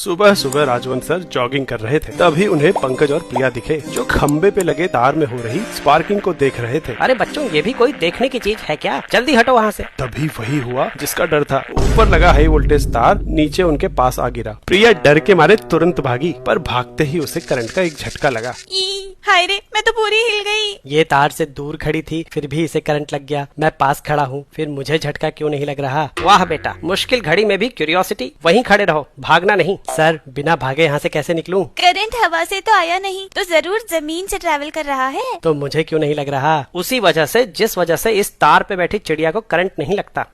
सुबह सुबह Rajwant sir jogging कर रहे थे, तभी उन्हें पंकज और प्रिया दिखे जो खंबे पे लगे तार में हो रही स्पार्किंग को देख रहे थे। अरे बच्चों, ये भी कोई देखने की चीज है क्या? जल्दी हटो वहाँ से। तभी वही हुआ जिसका डर था। ऊपर लगा हाई वोल्टेज तार नीचे उनके पास आ गिरा। प्रिया डर के मारे तुरंत भागी, पर भागते ही उसे करंट का एक झटका लगा। हाय रे, मैं तो पूरी हिल गई। ये तार से दूर खड़ी थी, फिर भी इसे करंट लग गया। मैं पास खड़ा हूँ, फिर मुझे झटका क्यों नहीं लग रहा? वाह बेटा, मुश्किल घड़ी में भी क्यूरियोसिटी। वहीं खड़े रहो, भागना नहीं। सर, बिना भागे यहाँ से कैसे निकलूं? करंट हवा से तो आया नहीं, तो जरूर जमीन से ट्रैवल कर रहा है। तो मुझे क्यों नहीं लग रहा? उसी वजह से जिस वजह से इस तार पे बैठी चिड़िया को करंट नहीं लगता।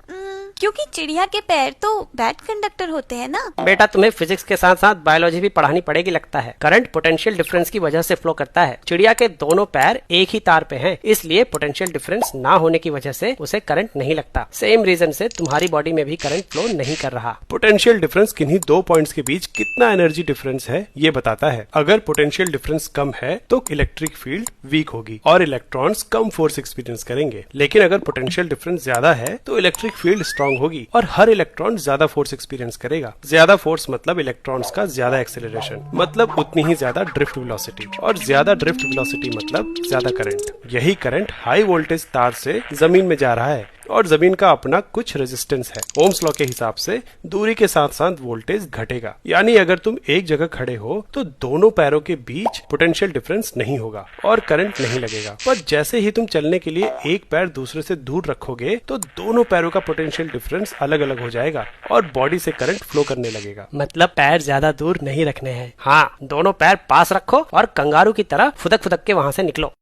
क्योंकि चिड़िया के पैर तो बैड कंडक्टर होते हैं ना। बेटा, तुम्हें फिजिक्स के साथ साथ बायोलॉजी भी पढ़ानी पड़ेगी लगता है। करंट पोटेंशियल डिफरेंस की वजह से फ्लो करता है। चिड़िया के दोनों पैर एक ही तार पे हैं, इसलिए पोटेंशियल डिफरेंस ना होने की वजह से उसे करंट नहीं लगता। सेम रीजन से तुम्हारी बॉडी में भी करंट फ्लो नहीं कर रहा। पोटेंशियल डिफरेंस किन्हीं दो पॉइंट्स के बीच कितना एनर्जी डिफरेंस है ये बताता है। अगर पोटेंशियल डिफरेंस कम है तो इलेक्ट्रिक फील्ड वीक होगी और इलेक्ट्रॉन्स कम फोर्स एक्सपीरियंस करेंगे। लेकिन अगर पोटेंशियल डिफरेंस ज्यादा है तो इलेक्ट्रिक फील्ड स्ट्रांग होगी और हर इलेक्ट्रॉन ज्यादा फोर्स एक्सपीरियंस करेगा। ज्यादा फोर्स मतलब इलेक्ट्रॉन्स का ज्यादा एक्सेलरेशन, मतलब उतनी ही ज्यादा ड्रिफ्ट वेलोसिटी, और ज्यादा ड्रिफ्ट वेलोसिटी मतलब ज्यादा करंट। यही करंट हाई वोल्टेज तार से जमीन में जा रहा है और जमीन का अपना कुछ रेजिस्टेंस है। ओम्स लॉ के हिसाब से दूरी के साथ साथ वोल्टेज घटेगा। यानी अगर तुम एक जगह खड़े हो तो दोनों पैरों के बीच पोटेंशियल डिफरेंस नहीं होगा और करंट नहीं लगेगा। पर जैसे ही तुम चलने के लिए एक पैर दूसरे से दूर रखोगे तो दोनों पैरों का पोटेंशियल डिफरेंस अलग अलग हो जाएगा और बॉडी से करंट फ्लो करने लगेगा। मतलब पैर ज्यादा दूर नहीं रखने हैं। हाँ, दोनों पैर पास रखो और कंगारू की तरह फुदक फुदक के वहाँ से निकलो।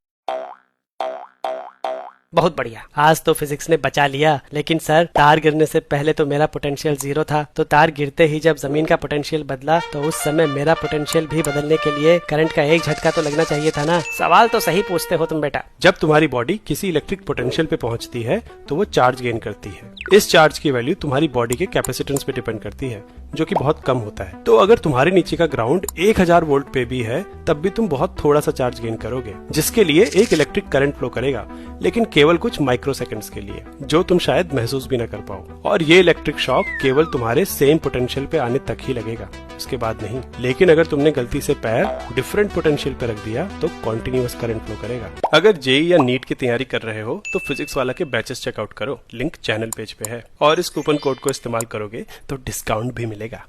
बहुत बढ़िया, आज तो फिजिक्स ने बचा लिया। लेकिन सर, तार गिरने से पहले तो मेरा पोटेंशियल 0 था, तो तार गिरते ही जब जमीन का पोटेंशियल बदला तो उस समय मेरा पोटेंशियल भी बदलने के लिए करंट का एक झटका तो लगना चाहिए था ना। सवाल तो सही पूछते हो तुम बेटा। जब तुम्हारी बॉडी किसी इलेक्ट्रिक पोटेंशियल पे पहुंचती है तो वो चार्ज गेन करती है। इस चार्ज की वैल्यू तुम्हारी बॉडी के कैपेसिटेंस पे डिपेंड करती है, जो कि बहुत कम होता है। तो अगर तुम्हारे नीचे का ग्राउंड 1000 वोल्ट पे भी है तब भी तुम बहुत थोड़ा सा चार्ज गेन करोगे, जिसके लिए एक इलेक्ट्रिक करंट फ्लो करेगा, लेकिन केवल कुछ माइक्रो सेकंड्स के लिए, जो तुम शायद महसूस भी न कर पाओ। और ये इलेक्ट्रिक शॉक केवल तुम्हारे सेम पोटेंशियल पे आने तक ही लगेगा, उसके बाद नहीं। लेकिन अगर तुमने गलती से पैर डिफरेंट पोटेंशियल पे रख दिया तो कॉन्टिन्यूअस करंट फ्लो करेगा। अगर जेईई या नीट की तैयारी कर रहे हो तो फिजिक्स वाला के बैचेस चेकआउट करो, लिंक चैनल पेज पे है। और इस कूपन कोड को इस्तेमाल करोगे तो डिस्काउंट भी मिलेगा।